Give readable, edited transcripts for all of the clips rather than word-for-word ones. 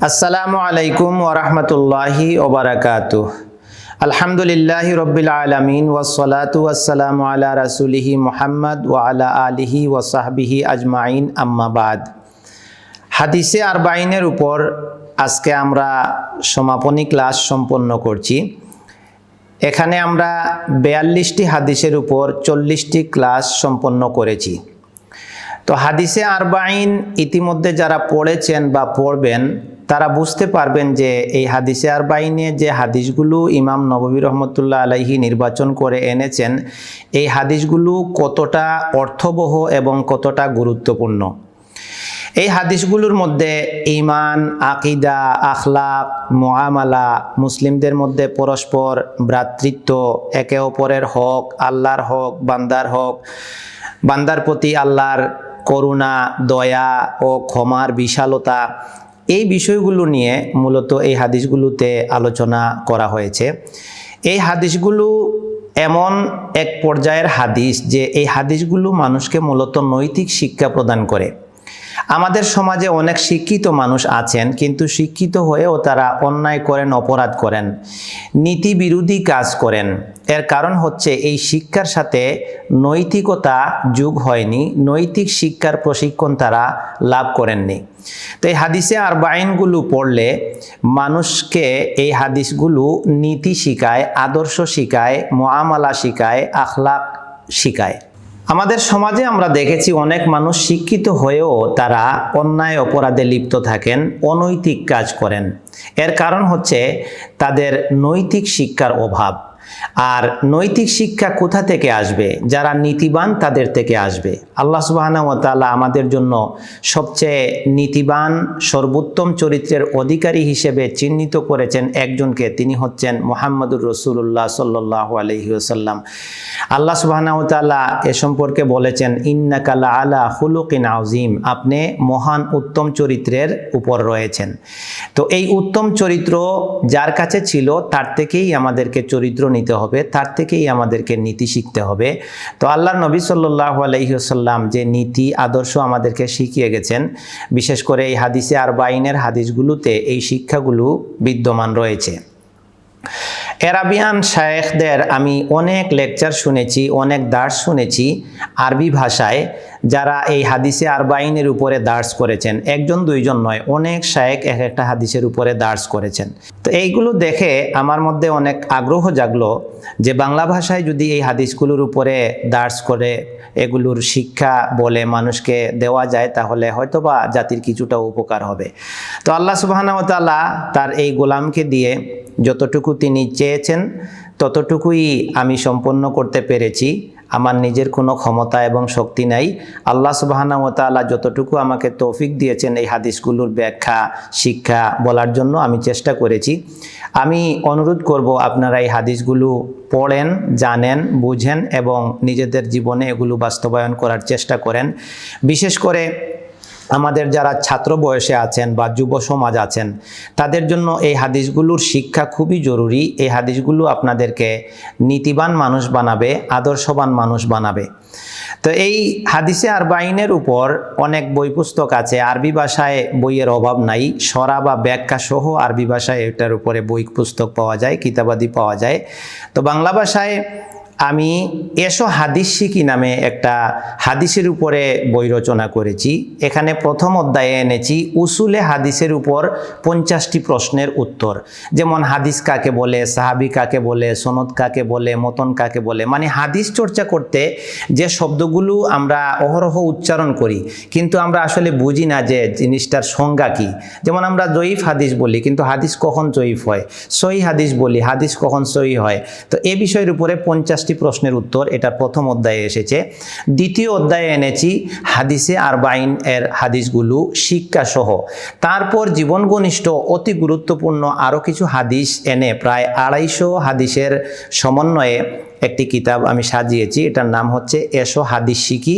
আসসালামু আলাইকুম ওয়া রাহমাতুল্লাহি ওয়া বারাকাতুহু। আলহামদুলিল্লাহি রাব্বিল আলামিন ওয়াসসালাতু ওয়াসসালামু আলা রাসূলিহি মুহাম্মদ ওয়া আলা আলিহি ওয়া সাহবিহি আজমাইন, আম্মা বাদ। হাদিসে আরবাইনের উপর আজকে আমরা সমাপনী ক্লাস সম্পন্ন করছি। এখানে আমরা 42টি হাদিসের উপর 40টি ক্লাস সম্পন্ন করেছি। তো হাদিসে আরবাইন ইতিমধ্যে যারা পড়েছেন বা পড়বেন তারা বুঝতে পারবেন যে এই হাদিসে আরবাইনে যে হাদিসগুলো ইমাম নববী রহমতুল্লাহ আলাইহি নির্বাচন করে এনেছেন, এই হাদিসগুলো কতটা অর্থবহ এবং কতটা গুরুত্বপূর্ণ। এই হাদিসগুলোর মধ্যে ঈমান, আকিদা, আখলাক, মুআমালা, মুসলিমদের মধ্যে পরস্পর ভ্রাতৃত্ব, একে অপরের হক, আল্লাহর হক, বান্দার হক, বান্দার প্রতি আল্লাহর করুণা, দয়া ও ক্ষমার বিশালতা, এই বিষয়গুলো নিয়ে মূলত এই হাদিসগুলোতে আলোচনা করা হয়েছে। এই হাদিসগুলো এমন এক পর্যায়ের হাদিস যে এই হাদিসগুলো মানুষকে মূলত নৈতিক শিক্ষা প্রদান করে। আমাদের সমাজে অনেক শিক্ষিত মানুষ আছেন, কিন্তু শিক্ষিত হয়েও তারা অন্যায় করেন, অপরাধ করেন, নীতি বিরোধী কাজ করেন। এর কারণ হচ্ছে এই শিক্ষার সাথে নৈতিকতা যোগ হয়নি, নৈতিক শিক্ষার প্রশিক্ষণ তারা লাভ করেননি। তো এই হাদিসে আরবাইনগুলো পড়লে মানুষকে এই হাদিসগুলো নীতি শিখায়, আদর্শ শিখায়, মুআমালা শিখায়, আখলাক শিখায়। আমাদের সমাজে আমরা দেখেছি অনেক মানুষ শিক্ষিত হয়েও তারা অন্যায় অপরাধে লিপ্ত থাকেন, অনৈতিক কাজ করেন। এর কারণ হচ্ছে তাদের নৈতিক শিক্ষার অভাব। আর নৈতিক শিক্ষা কোথা থেকে আসবে? যারা নীতিবান তাদের থেকে আসবে। আল্লাহ সুবহানাহু ওয়া তাআলা আমাদের জন্য সবচেয়ে নীতিবান, সর্বোত্তম চরিত্রের অধিকারী হিসেবে চিহ্নিত করেছেন একজনকে, তিনি হচ্ছেন মুহাম্মদুর রাসূলুল্লাহ সাল্লাল্লাহু আলাইহি ওয়াসাল্লাম। আল্লাহ সুবহানাহু ওয়া তাআলা এ সম্পর্কে বলেছেন, ইন্নাকা লাআলা খুলুকিন আযীম, আপনি মহান উত্তম চরিত্রের উপর রয়েছেন। তো এই উত্তম চরিত্র যার কাছে ছিল তার থেকেই আমাদেরকে চরিত্র নিতে হবে, তার থেকেই আমাদেরকে নীতি শিখতে হবে। তো আল্লাহর নবী সাল্লাল্লাহু আলাইহি ওয়াসাল্লাম যে নীতি আদর্শ আমাদেরকে শিখিয়ে গেছেন, বিশেষ করে এই হাদিসে আরবাইনের হাদিসগুলোতে এই শিক্ষাগুলো বিদ্যমান রয়েছে। আরাবিয়ান শায়েখদের আমি অনেক লেকচার শুনেছি, অনেক দার্স শুনেছি আরবি ভাষায়, যারা এই হাদিসে আরবাইনের উপরে দার্স করেছেন। একজন দুইজন নয়, অনেক শায়েখ এক একটা হাদিসের উপরে দার্স করেছেন। তো এইগুলো দেখে আমার মধ্যে অনেক আগ্রহ জাগলো যে বাংলা ভাষায় যদি এই হাদিসগুলোর উপরে দার্স করে এগুলোর শিক্ষা বলে মানুষকে দেওয়া যায়, তাহলে হয়তোবা জাতির কিছুটা উপকার হবে। তো আল্লাহ সুবহানাহু ওয়া তাআলা তার এই গোলামকে দিয়ে যতটুকু তিনি চেয়েছেন ততটুকুই আমি সম্পন্ন করতে পেরেছি। আমার নিজের কোনো ক্ষমতা এবং শক্তি নাই। আল্লাহ সুবহানাহু ওয়া তাআলা যতটুকু আমাকে তৌফিক দিয়েছেন এই হাদিসগুলোর ব্যাখ্যা, শিক্ষা বলার জন্য আমি চেষ্টা করেছি। আমি অনুরোধ করব আপনারা এই হাদিসগুলো পড়েন, জানেন, বুঝেন এবং নিজেদের জীবনে এগুলো বাস্তবায়ন করার চেষ্টা করেন। বিশেষ করে আমাদের যারা ছাত্র বয়সে আছেন বা যুব সমাজ আছেন, তাদের জন্য এই হাদিসগুলোর শিক্ষা খুবই জরুরি। এই হাদিসগুলো আপনাদেরকে নীতিবান মানুষ বানাবে, আদর্শবান মানুষ বানাবে। তো এই হাদিসে আরবাইনের উপর অনেক বই পুস্তক আছে। আরবি ভাষায় বইয়ের অভাব নাই, সরা বা ব্যাখ্যা সহ আরবি ভাষায় এটার উপরে বই পুস্তক পাওয়া যায়, কিতাবাদি পাওয়া যায়। তো বাংলা ভাষায় আমি এসো হাদিস শিখি নামে একটা হাদিসের উপরে বই রচনা করেছি। এখানে প্রথম অধ্যায়ে এনেছি উসুলে হাদিসের উপর 50টি প্রশ্নের উত্তর। যেমন হাদিস কাকে বলে, সাহাবী কাকে বলে, সনদ কাকে বলে, মতন কাকে বলে। মানে হাদিস চর্চা করতে যে শব্দগুলো আমরা অহরহ উচ্চারণ করি কিন্তু আমরা আসলে বুঝি না যে জিনিসটার সংজ্ঞা কী। যেমন আমরা জয়ীফ হাদিস বলি, কিন্তু হাদিস কখন জয়ীফ হয়? সহিহ হাদিস বলি, হাদিস কখন সহিহ হয়? তো এ বিষয়ের উপরে 50টি প্রশ্নের উত্তর এটা প্রথম অধ্যায়ে এসেছে। দ্বিতীয় অধ্যায়ে এনেছি হাদিসে আরবাইন এর হাদিসগুলো শিক্ষা সহ। তারপর জীবন ঘনিষ্ঠ অতি গুরুত্বপূর্ণ আরও কিছু হাদিস এনে প্রায় 250 হাদিসের সমন্বয়ে একটি কিতাব আমি সাজিয়েছি। এটার নাম হচ্ছে এসো হাদিস শিখি।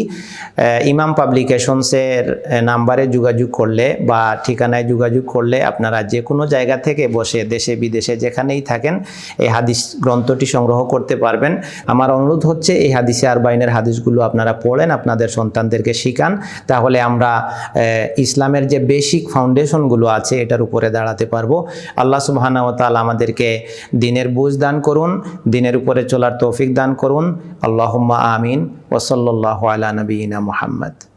ইমাম পাবলিকেশনসের নাম্বারে যোগাযোগ করলে বা ঠিকানায় যোগাযোগ করলে আপনারা যে কোনো জায়গা থেকে বসে দেশে বিদেশে যেখানেই থাকেন এই হাদিস গ্রন্থটি সংগ্রহ করতে পারবেন। আমার অনুরোধ হচ্ছে এই হাদিসে আরবাইনের হাদিসগুলো আপনারা পড়েন, আপনাদের সন্তানদেরকে শিখান, তাহলে আমরা ইসলামের যে বেসিক ফাউন্ডেশনগুলো আছে এটার উপরে দাঁড়াতে পারবো। আল্লাহ সুবহানাহু ওয়া তাআলা আমাদেরকে দিনের বুঝ দান করুন, দিনের উপরে চলার তৌফিক দান করুন। আল্লাহুম্মা আমিন ওয়া সাল্লাল্লাহু আলা নবিয়িনা মুহাম্মদ।